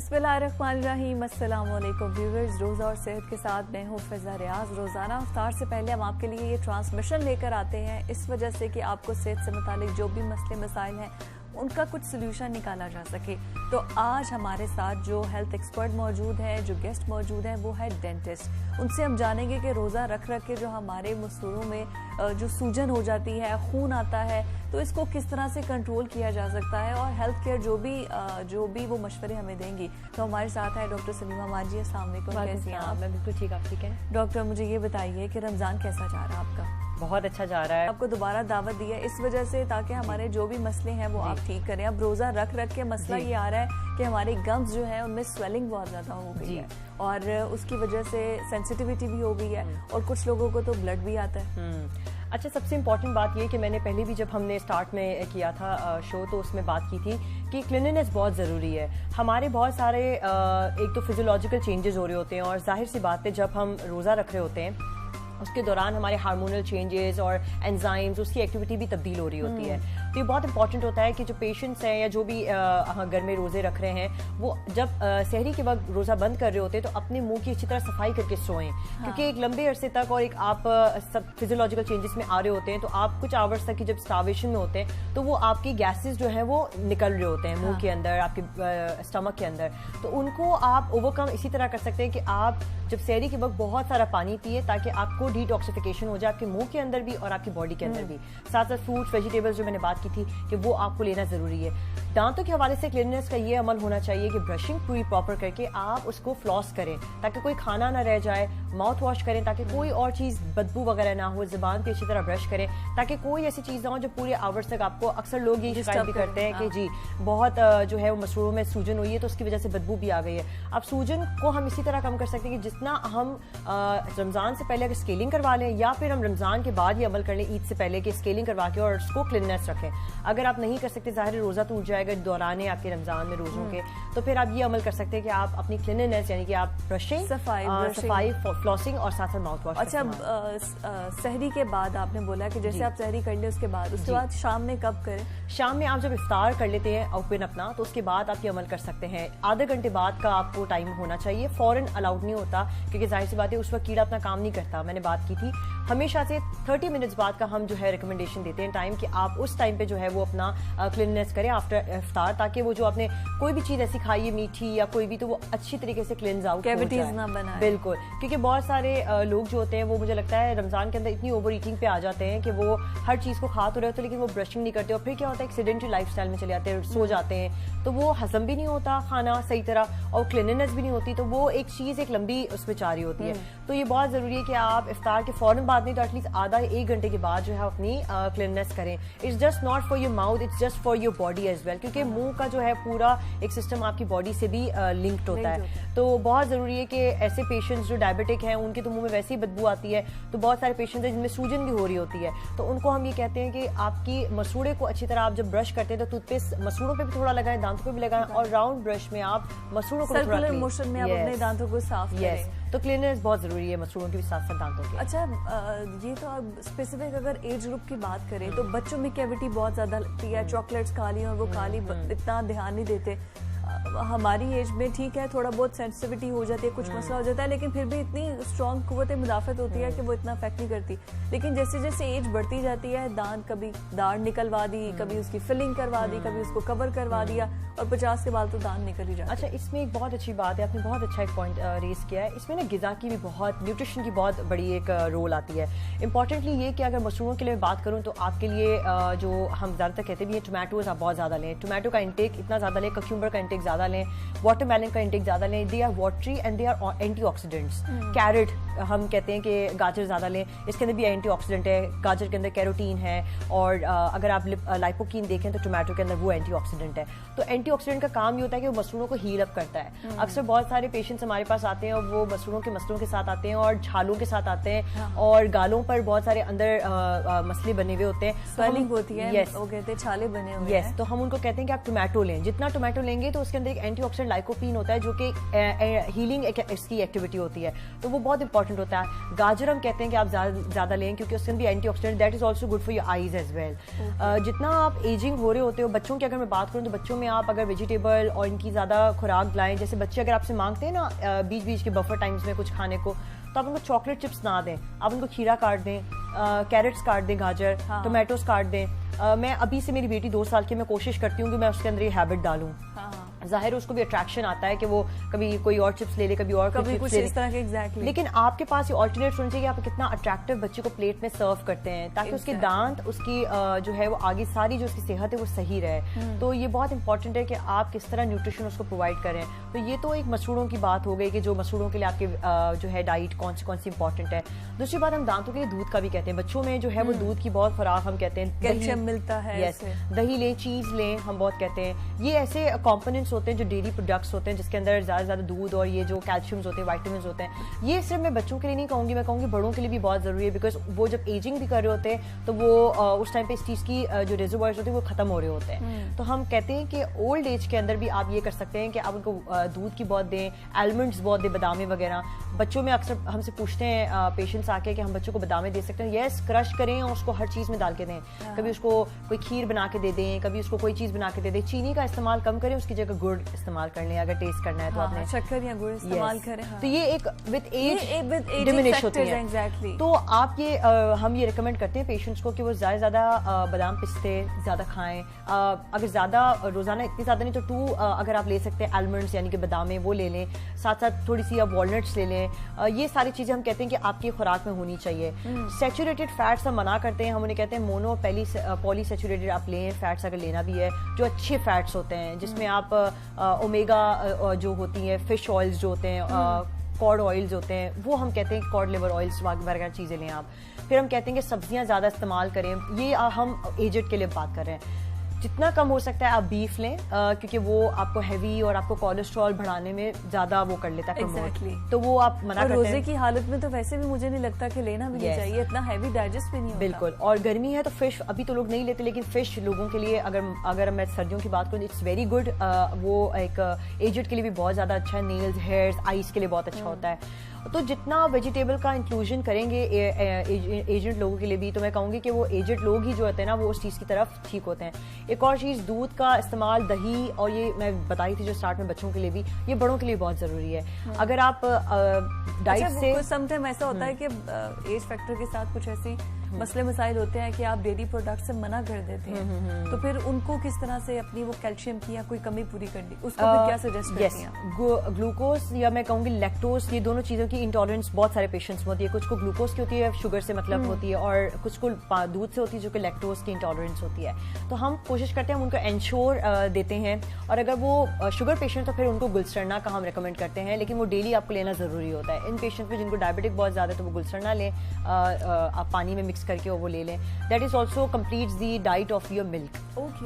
बिस्मिल्लाहिर्रहमानिर्रहीम। अस्सलाम वालेकुम व्यूअर्स, रोज़ा और सेहत के साथ मैं हूँ फ़िज़ा रियाज। रोज़ाना इफ्तार से पहले हम आपके लिए ये ट्रांसमिशन लेकर आते हैं इस वजह से कि आपको सेहत से मुतालिक जो भी मसले मसाइल हैं उनका कुछ सोल्यूशन निकाला जा सके। तो आज हमारे साथ जो हेल्थ एक्सपर्ट मौजूद है, जो गेस्ट मौजूद है, वो है डेंटिस्ट। उनसे हम जानेंगे कि रोज़ा रख रख के जो हमारे मसूड़ों में जो सूजन हो जाती है, खून आता है, तो इसको किस तरह से कंट्रोल किया जा सकता है और हेल्थ केयर जो भी वो मशवरे हमें देंगी। तो हमारे साथ है डॉक्टर सलीमा मांझी। अस्सलाम वालेकुम, कैसी हैं आप? मैं बिल्कुल ठीक, आप ठीक है? डॉक्टर, मुझे ये बताइए कि रमज़ान कैसा जा रहा है आपका? बहुत अच्छा जा रहा है। आपको दोबारा दावत दी है इस वजह से ताकि हमारे जो भी मसले हैं वो आप ठीक करें। अब रोज़ा रख रख के मसला ये आ रहा है कि हमारे गम्स जो है उनमें स्वेलिंग बहुत ज़्यादा हो गई है और उसकी वजह से सेंसिटिविटी भी हो गई है और कुछ लोगों को तो ब्लड भी आता है। अच्छा, सबसे इम्पॉर्टेंट बात ये कि मैंने पहले भी जब हमने स्टार्ट में किया था शो तो उसमें बात की थी कि क्लीनलीनेस बहुत ज़रूरी है। हमारे बहुत सारे एक तो फिजियोलॉजिकल चेंजेस हो रहे होते हैं और जाहिर सी बात है जब हम रोज़ा रख रहे होते हैं उसके दौरान हमारे हार्मोनल चेंजेस और एंजाइम्स उसकी एक्टिविटी भी तब्दील हो रही होती है। तो ये बहुत इंपॉर्टेंट होता है कि जो पेशेंट्स हैं या जो भी घर में रोज़े रख रहे हैं वो जब सहरी के वक्त रोज़ा बंद कर रहे होते हैं तो अपने मुंह की अच्छी तरह सफाई करके सोएं। क्योंकि एक लंबे अरसे तक और एक आप सब फिजियोलॉजिकल चेंजेस में आ रहे होते हैं तो आप कुछ आवर्स तक की जब स्टार्वेशन में होते हैं तो वो आपकी गैसेस जो है वो निकल रहे होते हैं मुंह के अंदर, आपके स्टमक के अंदर। तो उनको आप ओवरकम इसी तरह कर सकते हैं कि आप जब सहरी के वक्त बहुत सारा पानी पिए ताकि आपको डिटॉक्सिफिकेशन हो जाए आपके मुंह के अंदर भी और आपकी बॉडी के अंदर भी। साथ साथ फ्रूट्स वेजिटेबल्स जो मैंने बात की थी कि वो आपको लेना जरूरी है। दांतों के हवाले से क्लीननेस का ये अमल होना चाहिए कि ब्रशिंग पूरी प्रॉपर करके आप उसको फ्लॉस करें ताकि कोई खाना ना रह जाए, माउथ वॉश करें ताकि कोई और चीज़ बदबू वगैरह ना हो, ज़ुबान पे अच्छी तरह ब्रश करें ताकि कोई ऐसी चीज़ ना हो जो पूरे आवर्स तक आपको, अक्सर लोग ये शिकायत भी करते हैं कि जी बहुत जो है वो मसूड़ों में सूजन हुई है तो उसकी वजह से बदबू भी आ गई है। अब सूजन को हम इसी तरह कम कर सकते हैं कि जितना हम रमज़ान से पहले अगर स्केलिंग करवा लें या फिर हम रमज़ान के बाद ये अमल कर लें ईद से पहले कि स्केलिंग करवा के और उसको क्लीननेस रखें। अगर आप नहीं कर सकते, ज़ाहिर रोज़ा टूट जाएगा दौरान आपके रमज़ान में रोज़ों के, तो फिर आप ये अमल कर सकते हैं कि आप अपनी क्लीननेस यानी कि आप ब्रशिंग, सफाई, फ्लॉसिंग और साथ साथ माउथ वॉश। अच्छा, सहरी के बाद आपने बोला कि जैसे आप सहरी कर ले उसके बाद शाम में कब करें? शाम में आप जब इफ्तार कर लेते हैं ओपन अपना तो उसके बाद आप ये अमल कर सकते हैं। आधे घंटे बाद का आपको टाइम होना चाहिए, फौरन अलाउड नहीं होता क्योंकि जाहिर सी बात है उस वक्त कीड़ा अपना काम नहीं करता। मैंने बात की थी हमेशा से 30 मिनट्स बाद का हम जो है रिकमेंडेशन देते हैं टाइम कि आप उस टाइम पे जो है वो अपना क्लीननेस करें आफ्टर इफ्तार ताकि वो जो आपने कोई भी चीज़ ऐसी खाई है मीठी या कोई भी तो वो अच्छी तरीके से क्लींस आउट, कैविटीज ना बनाए। बिल्कुल, क्योंकि बहुत सारे लोग जो होते हैं वो मुझे लगता है रमज़ान के अंदर इतनी ओवर ईटिंग पे आ जाते हैं कि वो हर चीज़ को खा तो रहे होते लेकिन वो ब्रशिंग नहीं करते और फिर क्या होता है एक्सीडेंटल लाइफस्टाइल में चले जाते हैं, सो जाते हैं तो वो हजम भी नहीं होता खाना सही तरह और क्लीननेस भी नहीं होती तो वो एक चीज़ एक लंबी उसमें जारी होती है। तो ये बहुत ज़रूरी है कि आप इफ्तार के फौरन बाद नहीं तो एटलीस्ट आधा 1 घंटे के बाद जो है अपनी क्लीननेस करें। It's just not for your mouth, it's just for your body as well क्योंकि मुंह का जो है पूरा एक सिस्टम आपकी बॉडी से भी लिंक्ड होता है। तो बहुत ज़रूरी है कि ऐसे पेशेंट्स जो डायबिटिक हैं उनके तो मुंह में वैसे ही बदबू आती है, तो बहुत सारे पेशेंट्स हैं जिनमें सूजन भी हो रही होती है तो उनको हम ये कहते हैं कि आपकी मसूड़े को अच्छी तरह आप जब ब्रश करते हैं तो टूथपेस्ट मसूड़ों पे भी थोड़ा लगाएं, दांतों पे भी लगाएं और राउंड ब्रश में आप मसूड़ों को सर्कुलर मोशन में आप अपने दांतों को साफ करें। तो क्लीननेस बहुत जरूरी है मसूड़ों के भी साथ साथ दांतों के। अच्छा, ये तो अब स्पेसिफिक अगर एज ग्रुप की बात करें तो बच्चों में कैविटी बहुत ज्यादा लगती है, चॉकलेट्स खा ली और वो खा ली, इतना ध्यान नहीं देते। हमारी एज में ठीक है थोड़ा बहुत सेंसिटिविटी हो जाती है, कुछ मसला हो जाता है लेकिन फिर भी इतनी स्ट्रॉन्ग कुव्वत मुदाफत होती है कि वो इतना इफेक्ट नहीं करती। लेकिन जैसे जैसे एज बढ़ती जाती है दांत कभी दाढ़ निकलवा दी, कभी उसकी फिलिंग करवा दी, कभी उसको कवर करवा दिया और 50 के बाद तो दांत निकल ही जाता है। अच्छा, इसमें एक बहुत अच्छी बात है, आपने बहुत अच्छा एक पॉइंट रेज किया है। इसमें ना गिज़ा की भी बहुत, न्यूट्रिशन की बहुत बड़ी एक रोल आती है। इंपॉर्टेंटली ये कि अगर मशरूमों के लिए बात करूँ तो आपके लिए जो हम ज़्यादातर कहते भी हैं टोमेटोज आप बहुत ज़्यादा लें, टोमेटो का इंटेक इतना ज़्यादा लें, कक्यूम्बर का इंटेक ज़्यादा लें, वाटरमेलन का इंटेक ज़्यादा लें। They are watery and they are antioxidants. Carrot हम कहते हैं कि गाजर ज़्यादा लें, इसके अंदर भी एंटीऑक्सीडेंट है, गाजर के अंदर कैरोटीन है और अगर आप लाइपोकीन देखें तो टोमेटो के अंदर वो एंटीऑक्सीडेंट है। तो एंटीऑक्सीडेंट का काम ये होता है कि वो मसूड़ों को हील अप करता है। अक्सर बहुत सारे पेशेंट्स हमारे पास आते हैं और वो मसूड़ों के मसलों के साथ आते हैं और छालों के साथ आते हैं और गालों पर बहुत सारे अंदर मसले बने हुए होते हैं, स्वेलिंग होती है, यस, वो कहते हैं छाले बने हुए हैं। तो हम उनको कहते हैं कि आप टोमेटो लें, जितना टोमेटो लेंगे तो उसके अंदर एक एंटीऑक्सीडेंट लाइकोपीन होता है जो कि हीलिंग इसकी एक्टिविटी होती है, तो वो बहुत इंपॉर्टेंट इंपॉर्टेंट होता है। गाजर हम कहते हैं कि आप ज़्यादा लें क्योंकि उसके अंदर भी antioxidant, that is also good for your eyes as well. जितना आप एजिंग हो रहे होते हो, बच्चों की अगर मैं बात करूँ तो बच्चों में आप अगर वेजिटेबल और इनकी ज़्यादा खुराक लाएं, जैसे बच्चे अगर आपसे मांगते हैं ना बीच बीच के बफर टाइम्स में कुछ खाने को, तो आप उनको चॉकलेट चिप्स ना दें, आप उनको खीरा काट दें, कैरेट्स काट दें, गाजर, टोमेटोज काट दें। मैं अभी से, मेरी बेटी 2 साल की, मैं कोशिश करती हूँ कि मैं उसके अंदर ये हैबिट डालूं। जाहिर है उसको भी अट्रैक्शन आता है कि वो कभी कोई और चिप्स ले ले, कभी और कभी कुछ इस तरह के एग्जैक्टली। लेकिन आपके पास ये ऑल्टरनेट होना चाहिए कि आप कितना अट्रैक्टिव बच्चे को प्लेट में सर्व करते हैं ताकि उसके दांत, उसकी जो है वो आगे सारी जो उसकी सेहत है वो सही रहे। तो ये बहुत इंपॉर्टेंट है कि आप किस तरह न्यूट्रिशन उसको प्रोवाइड करें। तो ये तो एक मसूड़ों की बात हो गई कि जो मसूड़ों के लिए आपके जो है डाइट कौन सी इंपॉर्टेंट है। दूसरी बात, हम दांतों के लिए दूध का भी कहते हैं, बच्चों में जो है वो दूध की बहुत खुराक हम कहते हैं, कैल्शियम मिलता है। यस, दही लें, चीज लें, हम बहुत कहते हैं। ये ऐसे कॉम्पोनेंट्स होते हैं जो डेयरी प्रोडक्ट्स होते हैं जिसके अंदर ज्यादा दूध और ये जो कैल्शियम्स होते हैं, वाइटामिन्स होते हैं। ये सिर्फ मैं बच्चों के लिए नहीं कहूँगी, मैं कहूँगी बड़ों के लिए भी बहुत जरूरी है, बिकॉज वो जब एजिंग भी कर रहे होते हैं तो वो उस टाइम पे इस चीज की जो रिजर्वायर्स होते हैं वो खत्म हो रहे होते हैं। तो हम कहते हैं कि ओल्ड एज के अंदर भी आप ये कर सकते हैं कि आप उनको दूध की बहुत दें, आलमंड्स बहुत दें, बादामें वगैरह। बच्चों में अक्सर हमसे पूछते हैं पेशेंट्स आके कि हम बच्चों को बादामें दे सकते हैं। यस, क्रश करें और उसको हर चीज में डाल के दें। कभी उसको कोई खीर बना के दे दें, कभी उसको कोई चीज बना के दे दें। चीनी का इस्तेमाल कम करें, उसकी जगह गुड़ इस्तेमाल कर लें अगर टेस्ट करना है तो आपने शक्कर या गुड़ इस्तेमाल करें। तो ये एक विद एज डिमिनिश होती है। एग्जैक्टली। तो आप ये हम ये रिकमेंड करते हैं पेशेंट्स को कि वो ज्यादा बादाम पिस्ते ज्यादा खाएं। अगर ज्यादा रोजाना इतनी ज्यादा नहीं तो 2 अगर आप ले सकते हैं आलमंड्स यानी कि बादामें, वो ले लें। साथ साथ थोड़ी सी आप वॉलनट्स ले लें। ये सारी चीजें हम कहते हैं कि आपकी खुराक में होनी चाहिए। सैचुरेटेड फैट्स हम मना करते हैं, हम उन्हें कहते हैं मोनो पॉली सैचुरेटेड आप लें फैट्स अगर लेना भी है, जो अच्छे फैट्स होते हैं जिसमें आप ओमेगा जो होती है, फिश ऑयल्स जो होते हैं, कॉड ऑयल्स होते हैं, वो हम कहते हैं कॉड लिवर ऑयल्स वगैरह चीज़ें लें आप। फिर हम कहते हैं कि सब्जियां ज़्यादा इस्तेमाल करें। ये हम एजेड के लिए बात कर रहे हैं। जितना कम हो सकता है आप बीफ लें क्योंकि वो आपको हैवी और आपको कोलेस्ट्रॉल बढ़ाने में ज्यादा वो कर लेता है exactly. तो वो आप मना करते हैं। रोजे की हालत में तो वैसे भी मुझे नहीं लगता कि लेना भी नहीं चाहिए, इतना हैवी डाइजेस्ट भी नहीं होता। बिल्कुल। और गर्मी है तो फिश अभी तो लोग नहीं लेते, लेकिन फिश लोगों के लिए अगर मैं सर्दियों की बात करूँ इट्स वेरी गुड। वो एक एजेड के लिए भी बहुत ज्यादा अच्छा है। नेल्स, हेयर्स, आईज के लिए बहुत अच्छा होता है। तो जितना वेजिटेबल का इंक्लूजन करेंगे एजेड लोगों के लिए भी, तो मैं कहूँगी कि वो एजेड लोग ही जो होते हैं ना वो उस चीज़ की तरफ ठीक होते हैं। एक और चीज़, दूध का इस्तेमाल, दही, और ये मैं बताई थी जो स्टार्ट में बच्चों के लिए भी, ये बड़ों के लिए बहुत ज़रूरी है। अगर आप डाइट से समटाइम ऐसा होता है कि एज फैक्टर के साथ कुछ ऐसी मसले मसाइल होते हैं कि आप डेयरी प्रोडक्ट से मना कर देते हैं, तो फिर उनको किस तरह से अपनी वो कैल्शियम की या कोई कमी पूरी करनी, उसको फिर क्या सजेस्ट करती हैं? ग्लूकोज या मैं कहूँगी लैक्टोज, ये दोनों चीज़ों की इंटॉलरेंस बहुत सारे पेशेंट्स में होती है। कुछ को ग्लूकोज की होती है, शुगर से मतलब होती है, और कुछ को दूध से होती है जो कि लैक्टोज की इंटॉलरेंस होती है। तो हम कोशिश करते हैं हम उनको एंश्योर देते हैं। और अगर वो शुगर पेशेंट तो फिर उनको गुलसरना का हम रिकमेंड करते हैं, लेकिन वो डेली आपको लेना जरूरी होता है। इन पेशेंट में जिनको डायबिटिक बहुत ज्यादा है तो वो गुलसरना लें, आप पानी में मिक्स करके वो ले लें। That is also completes the diet of your milk.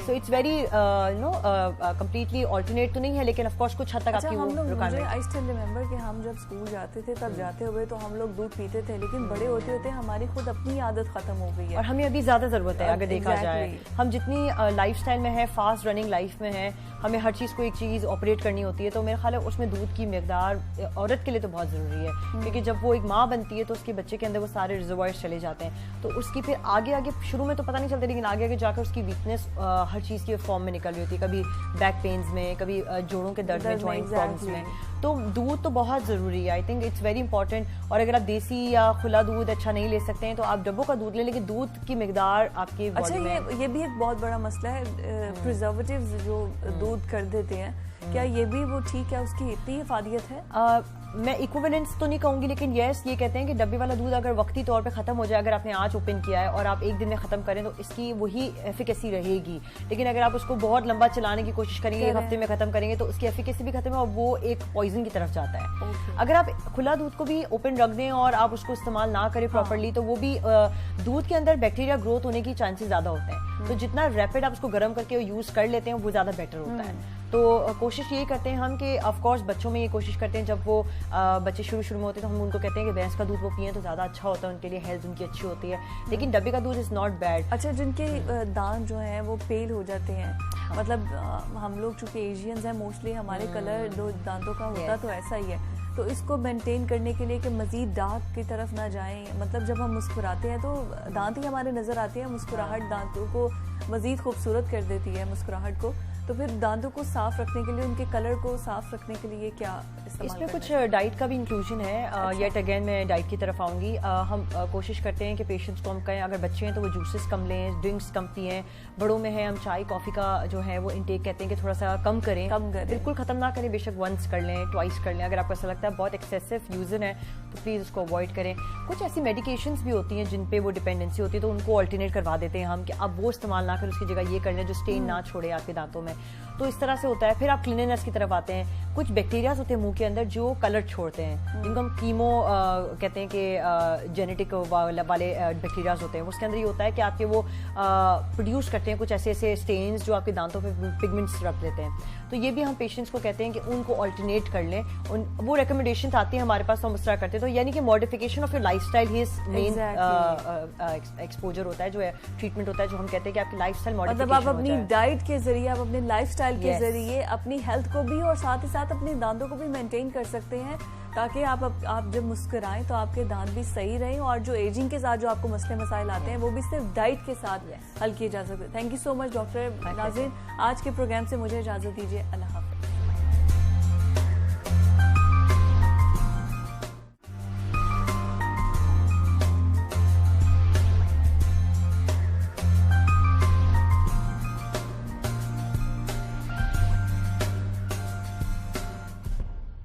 So it's very completely alternate तो नहीं है, लेकिन ऑफ कोर्स कुछ हद तक आपकी वो मुझे आई स्टिल रिमेंबर कि हम जब स्कूल जाते थे तब जाते हुए तो हम लोग दूध पीते थे, लेकिन बड़े होते होते हमारी खुद अपनी आदत खत्म हो गई है। और हमें अभी ज्यादा जरूरत है। अगर देखा जाए हम जितनी लाइफस्टाइल में है, फास्ट रनिंग लाइफ में है, हमें हर चीज को एक चीज ऑपरेट करनी होती है, तो मेरा ख्याल है उसमें दूध की मिकदार औरत के लिए तो बहुत जरूरी है, क्योंकि जब वो एक माँ बनती है तो उसके बच्चे के अंदर वो सारे रिजर्वायर्स चले जाते हैं। तो उसकी फिर आगे आगे शुरू में तो पता नहीं चलता, लेकिन आगे आगे जाकर उसकी वीकनेस हर चीज की फॉर्म में निकल रही होती है, कभी बैक पेन्स में, कभी जोड़ों के दर्द में, जॉइंट प्रॉब्लम्स में। तो दूध तो बहुत जरूरी है। I think it's very important. और अगर आप देसी या खुला दूध अच्छा नहीं ले सकते हैं तो आप डब्बों का दूध ले, लेकिन दूध की मिकदार आपकी बॉडी में। ये भी एक बहुत बड़ा मसला है, प्रिजर्वेटिव्स जो दूध कर देते हैं, क्या ये भी वो ठीक है, उसकी इतनी हिफादियत है? मैं इक्विवेलेंस तो नहीं कहूंगी, लेकिन यस ये कहते हैं कि डब्बे वाला दूध अगर वक्ती तौर पे खत्म हो जाए, अगर आपने आज ओपन किया है और आप एक दिन में खत्म करें तो इसकी वही एफिकेसी रहेगी। लेकिन अगर आप उसको बहुत लंबा चलाने की कोशिश करेंगे, एक हफ्ते में खत्म करेंगे, तो उसकी एफिकेसी भी खत्म है और वो एक पॉइजन की तरफ जाता है। अगर आप खुला दूध को भी ओपन रख दें और आप उसको इस्तेमाल ना करें प्रॉपरली, तो वो भी दूध के अंदर बैक्टीरिया ग्रोथ होने की चांसेस ज्यादा होते हैं। तो जितना रैपिड आप उसको गर्म करके यूज कर लेते हैं वो ज्यादा बेटर होता है। तो कोशिश यही करते हैं हम कि ऑफ कोर्स बच्चों में ये कोशिश करते हैं, जब वो बच्चे शुरू में होते हैं तो हम उनको कहते हैं कि भैंस का दूध वो पिए तो ज़्यादा अच्छा होता है, उनके लिए हेल्थ उनकी अच्छी होती है, लेकिन डब्बे का दूध इज़ नॉट बैड। अच्छा, जिनके दांत जो हैं वो पेल हो जाते हैं, मतलब हम लोग चूंकि एशियंस हैं मोस्टली, हमारे कलर दो दांतों का होता तो ऐसा ही है, तो इसको मेंटेन करने के लिए कि मजीद डार्क की तरफ ना जाएं, मतलब जब हम मुस्कुराते हैं तो दांत ही हमारे नजर आते हैं, मुस्कुराहट दांतों को मजीद खूबसूरत कर देती है मुस्कुराहट को, तो फिर दांतों को साफ रखने के लिए, उनके कलर को साफ रखने के लिए क्या इसमें कुछ डाइट का भी इंक्लूजन है। अच्छा। येट अगेन मैं डाइट की तरफ आऊँगी। हम कोशिश करते हैं कि पेशेंट्स को हम कहें अगर बच्चे हैं तो वो जूसेस कम लें, ड्रिंक्स कम पिएं, बड़ों में है हम चाय कॉफ़ी का जो है वो इंटेक कहते हैं कि थोड़ा सा कम करें, बिल्कुल ख़त्म ना करें, बेशक वंस कर लें, ट्वाइस कर लें। अगर आपको ऐसा लगता है बहुत एक्सेसिव यूजन है तो प्लीज़ उसको अवॉइड करें। कुछ ऐसी मेडिकेशंस भी होती हैं जिन पे वो डिपेंडेंसी होती है तो उनको ऑल्टरनेट करवा देते हैं हम कि अब वो इस्तेमाल ना करें, उसकी जगह ये कर लें जो स्टेन ना छोड़े आपके दांतों में। तो इस तरह से होता है। फिर आप क्लीनिनेस की तरफ आते हैं। कुछ बैक्टीरियाज होते हैं मुंह के अंदर जो कलर छोड़ते हैं, जिनको हम कीमो कहते हैं कि जेनेटिक वाले बैक्टीरियाज होते हैं। उसके अंदर ये होता है कि आपके वो प्रोड्यूस करते हैं कुछ ऐसे ऐसे स्टेन्स जो आपके दांतों पे पिगमेंट्स रख लेते हैं। तो ये भी हम पेशेंट्स को कहते हैं कि उनको ऑल्टरनेट कर लें। वो रिकमेंडेशन आती है हमारे पास, तो हम उस तरह करते हैं। तो यानी कि modification of your lifestyle he main exposure होता है, जो है ट्रीटमेंट होता है, जो हम कहते हैं कि आपकी लाइफस्टाइल मॉडिफिकेशन। मतलब आप अपनी डाइट के जरिए, आप अपने लाइफस्टाइल के जरिए अपनी हेल्थ को भी और साथ ही साथ अपने दांतों को भी मेंटेन कर सकते हैं, ताकि आप जब मुस्कुराएं तो आपके दांत भी सही रहें और जो एजिंग के साथ जो आपको मसले मसाइल आते हैं वो भी सिर्फ डाइट के साथ हल किए जा सकते हैं। Thank you so much doctor नाज़रीन, आज के प्रोग्राम से मुझे इजाजत दीजिए। अल्लाह हाफ़िज़।